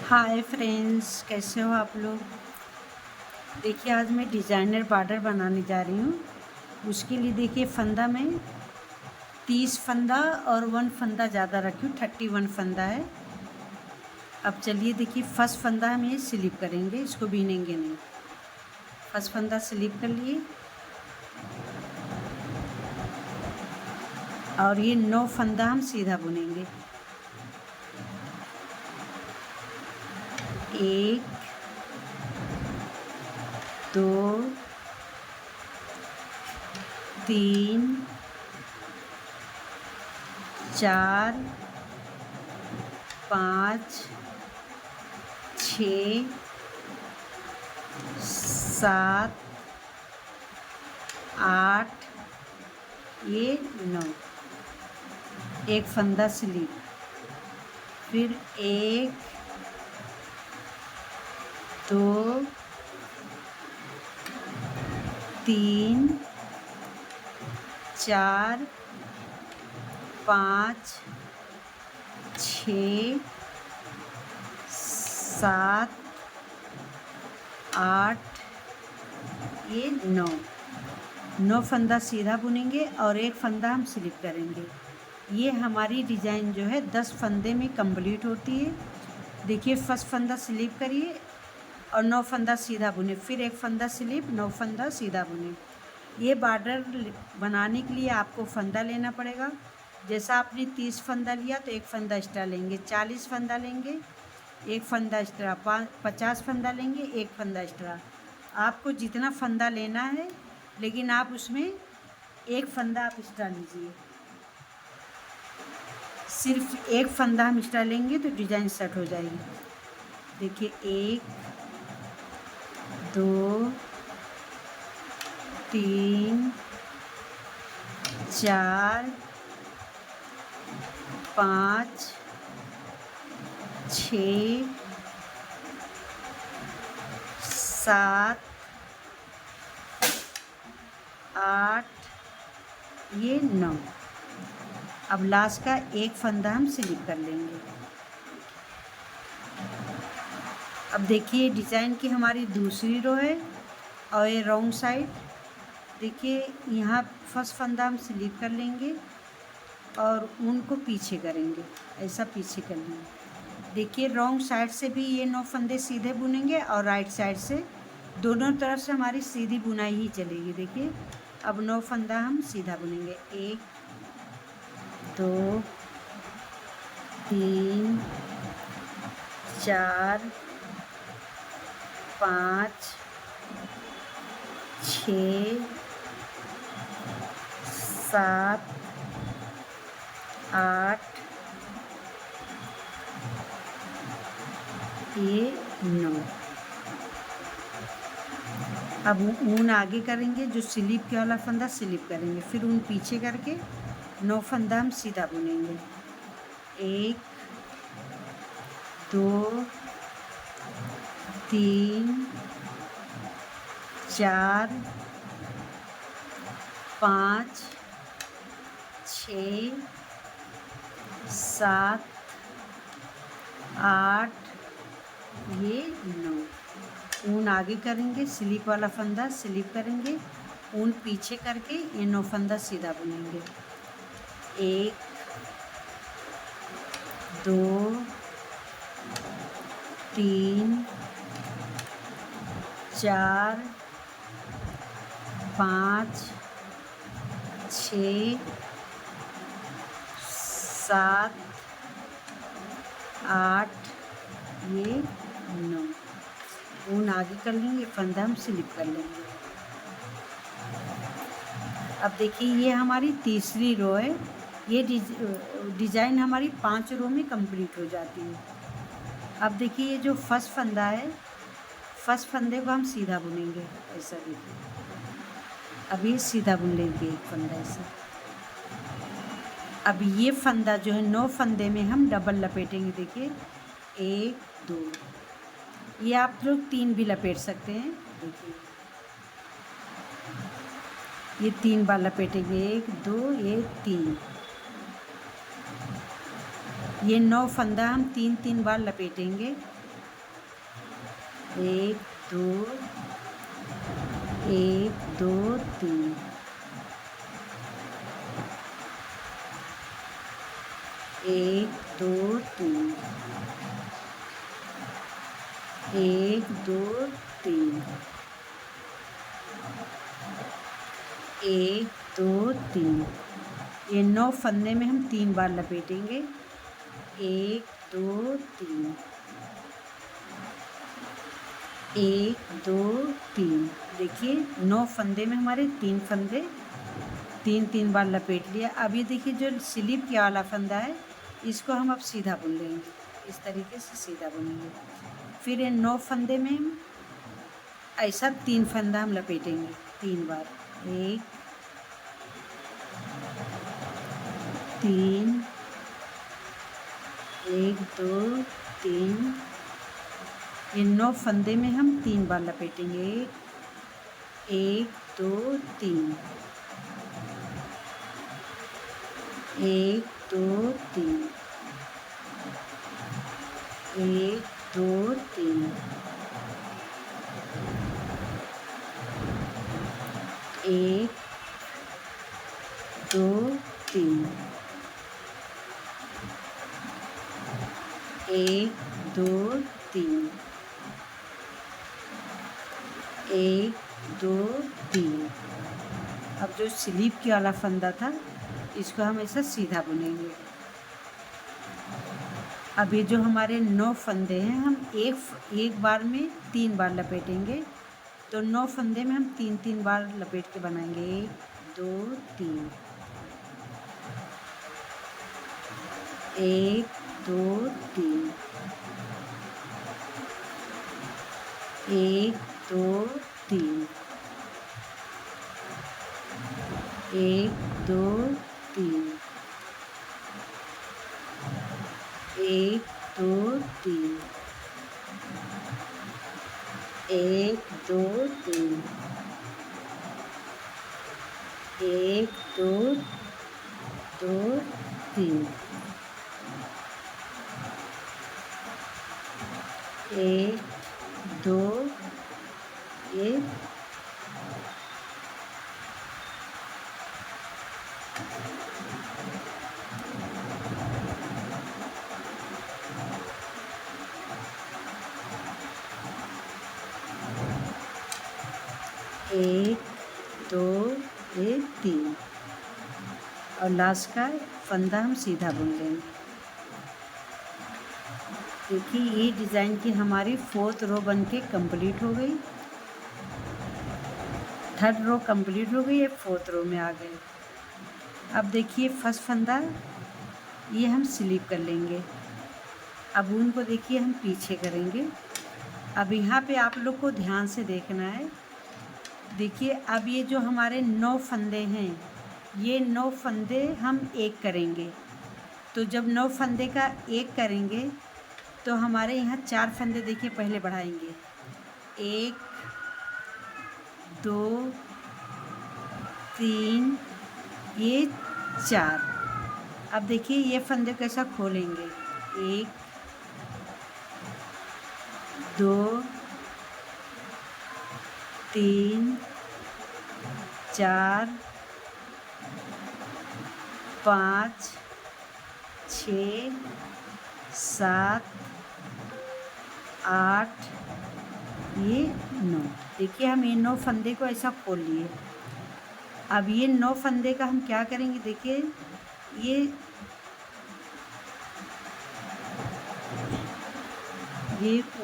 Hi friends, कैसे हो आप लोग। देखिए, आज मैं डिज़ाइनर बॉर्डर बनाने जा रही हूँ। उसके लिए देखिए, फंदा में 30 फंदा और 1 फंदा ज़्यादा रखी हूँ, 31 फंदा है। अब चलिए देखिए, फर्स्ट फंदा हम ये स्लिप करेंगे, इसको बीनेंगे नहीं। फर्स्ट फंदा स्लिप कर लिए और ये 9 फंदा हम सीधा बुनेंगे। 1 2 3 4 5 6 7 8 ये 9। एक फंदा स्लिप, फिर 1 2 3 4 5 6 7 8 ये 9 फंदा सीधा बुनेंगे और एक फंदा हम स्लिप करेंगे। ये हमारी डिज़ाइन जो है 10 फंदे में कंप्लीट होती है। देखिए, फर्स्ट फंदा स्लिप करिए और 9 फंदा सीधा बुने, फिर एक फंदा स्लिप, 9 फंदा सीधा बुने। ये बॉर्डर बनाने के लिए आपको फंदा लेना पड़ेगा। जैसा आपने 30 फंदा लिया तो एक फंदा एक्स्ट्रा लेंगे, 40 फंदा लेंगे एक फंदा एक्स्ट्रा, 50 फंदा लेंगे एक फंदा एक्स्ट्रा। आपको जितना फंदा लेना है, लेकिन आप उसमें एक फंदा आप एक्स्ट्रा लीजिए। सिर्फ एक फंदा हम एक्स्ट्रा लेंगे तो डिज़ाइन सेट हो जाएगी। देखिए, 1 2 3 4 5 6 7 8 ये 9। अब लास्ट का एक फंदा हम स्लिप कर लेंगे। अब देखिए, डिज़ाइन की हमारी दूसरी रो है और ये रॉन्ग साइड। देखिए, यहाँ फर्स्ट फंदा हम स्लिप कर लेंगे और उनको पीछे करेंगे, ऐसा पीछे कर लेंगे। देखिए, रॉन्ग साइड से भी ये 9 फंदे सीधे बुनेंगे और राइट साइड से, दोनों तरफ से हमारी सीधी बुनाई ही चलेगी। देखिए, अब 9 फंदा हम सीधा बुनेंगे। 1 2 3 4 5 6 7 8 ये 9। अब ऊन आगे करेंगे, जो स्लिप के वाला फंदा स्लिप करेंगे, फिर ऊन पीछे करके 9 फंदा हम सीधा बुनेंगे। 1 2 3 4 5 6 7 8 ये 9। ऊन आगे करेंगे, स्लिप वाला फंदा स्लिप करेंगे, ऊन पीछे करके ये 9 फंदा सीधा बुनेंगे। 1 2 3 4 5 6 7 8 ये 9। ऊन आगे कर लेंगे, फंदा हम स्लिप कर लेंगे। अब देखिए, ये हमारी तीसरी रो है। ये डिज़ाइन हमारी 5 रो में कंप्लीट हो जाती है। अब देखिए, ये जो फर्स्ट फंदा है, फर्स्ट फंदे को हम सीधा बुनेंगे, ऐसा देखिए। अब ये सीधा बुन लेंगे एक फंदा ऐसा। अब ये फंदा जो है 9 फंदे में हम डबल लपेटेंगे। देखिए, 1 2, ये आप लोग 3 भी लपेट सकते हैं। देखिए, ये 3 बार लपेटेंगे, 1 2 ये 3। ये 9 फंदा हम 3 3 बार लपेटेंगे। एक दो, एक दो तीन, एक दो तीन, एक दो तीन, एक दो तीन। ये 9 फंदे में हम 3 बार लपेटेंगे। एक दो तीन, एक दो तीन। देखिए 9 फंदे में हमारे 3 फंदे 3 बार लपेट लिया। अब ये देखिए जो स्लिप के वाला फंदा है इसको हम अब सीधा बुन लेंगे, इस तरीके से सीधा बुनेंगे। फिर ये 9 फंदे में हम ऐसा 3 फंदा हम लपेटेंगे 3 बार। एक, तीन, एक दो तीन। ये 9 फंदे में हम 3 बार लपेटेंगे। एक दो तीन, एक दो तीन, एक दो तीन, एक दो तीन, एक दो तीन, एक दो तीन। अब जो स्लीप के वाला फंदा था इसको हम ऐसा सीधा बुनेंगे। अब ये जो हमारे 9 फंदे हैं हम एक बार में 3 बार लपेटेंगे। तो 9 फंदे में हम 3 बार लपेट के बनाएंगे। एक दो तीन, एक दो तीन, एक दो तीन, एक दो तीन, एक दो तीन, एक दो तीन, एक दो तीन, एक दो, एक, एक दो, एक तीन। और लास्ट का फंदा हम सीधा बुन लेंगे। देखिए ये डिज़ाइन की हमारी 4th रो बन के कम्प्लीट हो गई। 3rd रो कम्प्लीट हो गई, ये 4th रो में आ गए। अब देखिए फर्स्ट फंदा ये हम स्लिप कर लेंगे। अब उनको देखिए हम पीछे करेंगे। अब यहाँ पे आप लोग को ध्यान से देखना है। देखिए अब ये जो हमारे 9 फंदे हैं ये 9 फंदे हम एक करेंगे। तो जब 9 फंदे का एक करेंगे तो हमारे यहाँ 4 फंदे देखिए पहले बढ़ाएंगे। 1 2 3, ये 4। अब देखिए ये फंदे कैसा खोलेंगे। 1 2 3 4 5 6 7 8, ये 9। देखिए हम ये 9 फंदे को ऐसा खोल लिए। अब ये 9 फंदे का हम क्या करेंगे। देखिए ये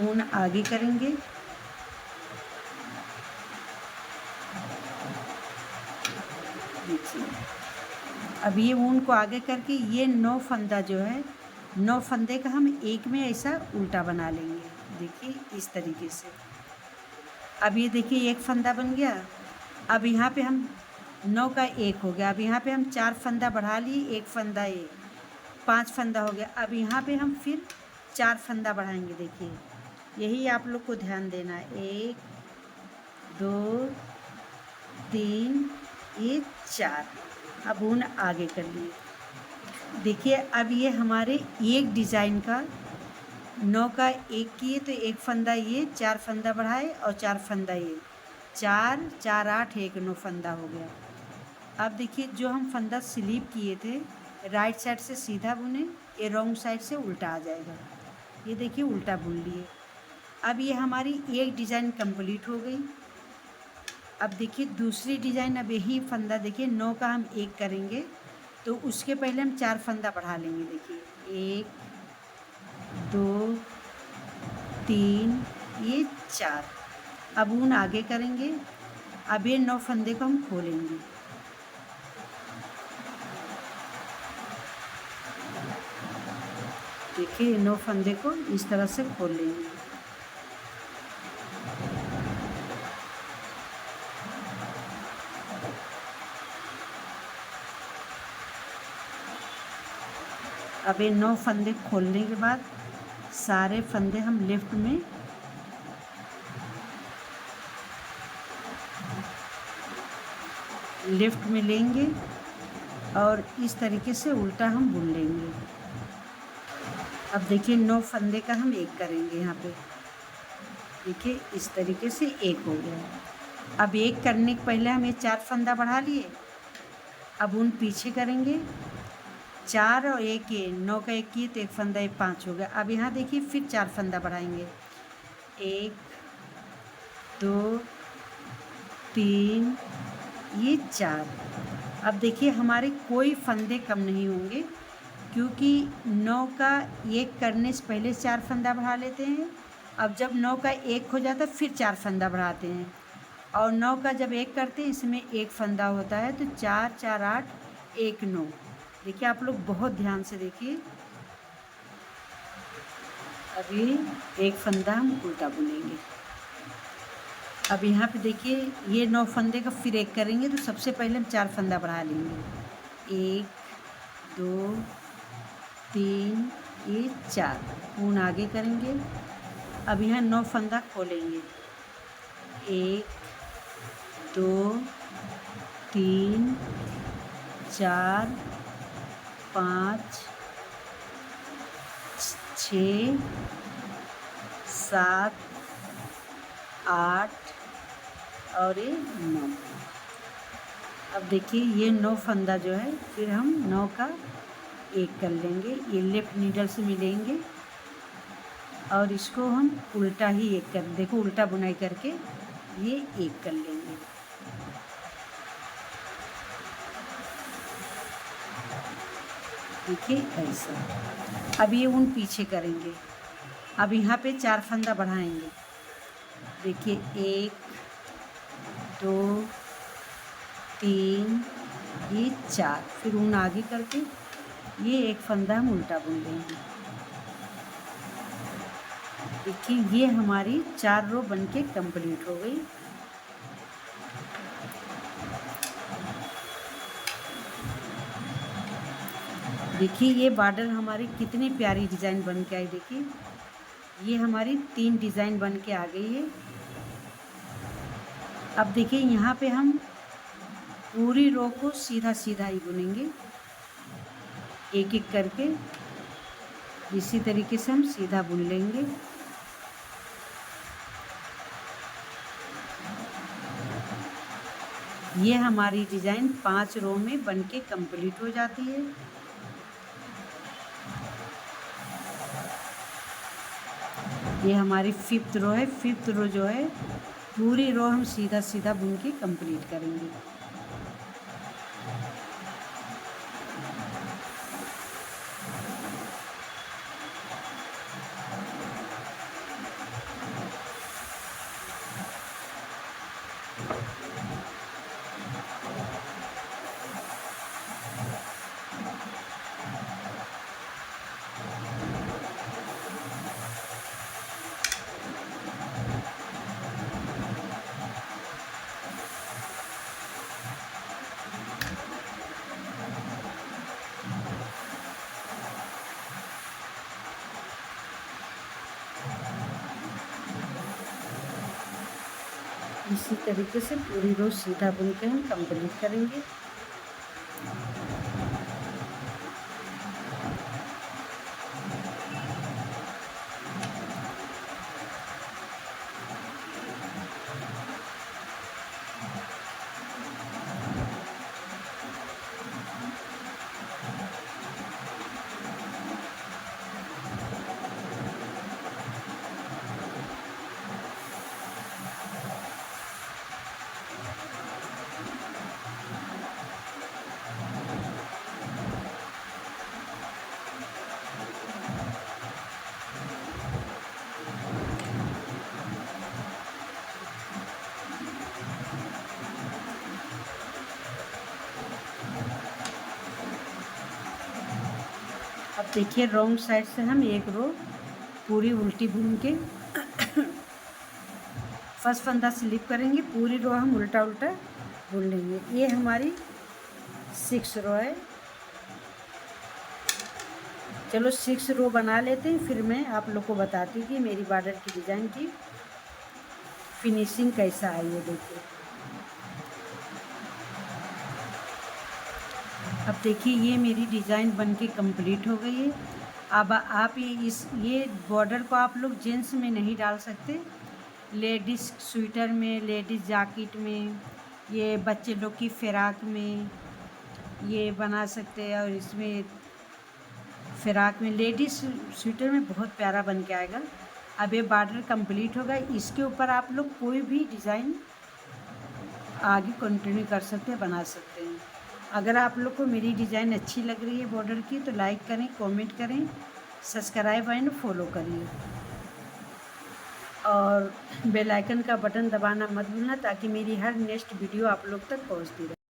ऊन आगे करेंगे। देखिए अब ये ऊन को आगे करके ये 9 फंदा जो है 9 फंदे का हम एक में ऐसा उल्टा बना लेंगे। देखिए इस तरीके से। अब ये देखिए एक फंदा बन गया। अब यहाँ पे हम 9 का एक हो गया। अब यहाँ पे हम 4 फंदा बढ़ा लिए, एक फंदा ये 5 फंदा हो गया। अब यहाँ पे हम फिर 4 फंदा बढ़ाएंगे। देखिए यही आप लोग को ध्यान देना है। 1 2 3, ये 4। अब ऊन आगे कर लिए। देखिए अब ये हमारे एक डिज़ाइन का 9 का 1 किए तो एक फंदा ये, 4 फंदा बढ़ाए और 4 फंदा ये, 4 4 8 1 9 फंदा हो गया। अब देखिए जो हम फंदा स्लिप किए थे, राइट साइड से सीधा बुने, ये रॉन्ग साइड से उल्टा आ जाएगा। ये देखिए उल्टा बुन लिए। अब ये हमारी एक डिज़ाइन कंप्लीट हो गई। अब देखिए दूसरी डिज़ाइन, अब यही फंदा देखिए 9 का हम 1 करेंगे तो उसके पहले हम 4 फंदा बढ़ा लेंगे। देखिए 1 2 3 ये 4। अब ऊन आगे करेंगे। अब ये 9 फंदे को हम खोलेंगे। देखिए 9 फंदे को इस तरह से खोल लेंगे। अब ये 9 फंदे खोलने के बाद सारे फंदे हम लेफ्ट में लेंगे और इस तरीके से उल्टा हम बुन लेंगे। अब देखिए 9 फंदे का हम 1 करेंगे यहाँ पे। देखिए इस तरीके से 1 हो गया। अब 1 करने के पहले हम ये 4 फंदा बढ़ा लिए। अब ऊन पीछे करेंगे, 4 और 1 ये 9 का 1 किए तो 1 फंदा, ये 5 हो गया। अब यहाँ देखिए फिर 4 फंदा बढ़ाएंगे, 1 2 3 ये 4। अब देखिए हमारे कोई फंदे कम नहीं होंगे क्योंकि 9 का 1 करने से पहले 4 फंदा बढ़ा लेते हैं। अब जब 9 का 1 हो जाता है फिर 4 फंदा बढ़ाते हैं और 9 का जब 1 करते हैं इसमें 1 फंदा होता है तो 4 4 8 1 9। देखिए आप लोग बहुत ध्यान से देखिए। अभी एक फंदा हम उल्टा बुनेंगे। अब यहाँ पे देखिए ये 9 फंदे का फिर 1 करेंगे तो सबसे पहले हम 4 फंदा बढ़ा लेंगे, 1 2 3 ये 4। ऊन आगे करेंगे। अब यहाँ 9 फंदा खोलेंगे, 1 2 3 4 5 6 7 8 और ये 9। अब देखिए ये 9 फंदा जो है फिर हम 9 का 1 कर लेंगे, ये लेफ्ट नीडल से मिलेंगे और इसको हम उल्टा ही 1 कर, देखो उल्टा बुनाई करके ये 1 कर लेंगे। देखिए ऐसा। अब ये ऊन पीछे करेंगे। अब यहाँ पे 4 फंदा बढ़ाएंगे। देखिए 1 2 3 ये 4। फिर ऊन आगे करके ये 1 फंदा हम उल्टा बुन लेंगे। देखिए ये हमारी 4 रो बनके कंप्लीट हो गई। देखिए ये बॉर्डर हमारी कितनी प्यारी डिज़ाइन बन के आई। देखिए ये हमारी 3 डिज़ाइन बन के आ गई है। अब देखिए यहाँ पे हम पूरी रो को सीधा सीधा ही बुनेंगे, एक एक करके इसी तरीके से हम सीधा बुन लेंगे। ये हमारी डिज़ाइन 5 रो में बनके कंप्लीट हो जाती है। ये हमारी 5th रो है। 5th रो जो है पूरी रो हम सीधा सीधा बुन के कंप्लीट करेंगे। इसी तरीके से पूरी रो सीधा बुन के हम कंप्लीट करेंगे। देखिए रॉन्ग साइड से हम एक रो पूरी उल्टी बुन के फर्स्ट फंदा स्लिप करेंगे, पूरी रो हम उल्टा उल्टा बुन लेंगे। ये हमारी 6 रो है। चलो 6 रो बना लेते हैं, फिर मैं आप लोग को बताती हूँ कि मेरी बॉर्डर की डिज़ाइन की फिनिशिंग कैसा आई है। देखिए अब देखिए ये मेरी डिज़ाइन बनके कंप्लीट हो गई है। अब आप ये बॉर्डर को आप लोग जेंट्स में नहीं डाल सकते, लेडीज़ स्वेटर में, लेडीज़ जैकेट में, ये बच्चे लोग की फ़िराक में ये बना सकते हैं, और इसमें फ़िराक में लेडीज़ स्वेटर में बहुत प्यारा बन के आएगा। अब ये बॉर्डर कंप्लीट होगा, इसके ऊपर आप लोग कोई भी डिज़ाइन आगे कंटिन्यू कर सकते हैं, बना सकते हैं। अगर आप लोग को मेरी डिज़ाइन अच्छी लग रही है बॉर्डर की तो लाइक करें, कमेंट करें, सब्सक्राइब एंड फॉलो करिए, और बेल आइकन का बटन दबाना मत भूलना ताकि मेरी हर नेक्स्ट वीडियो आप लोग तक पहुंचती रहे।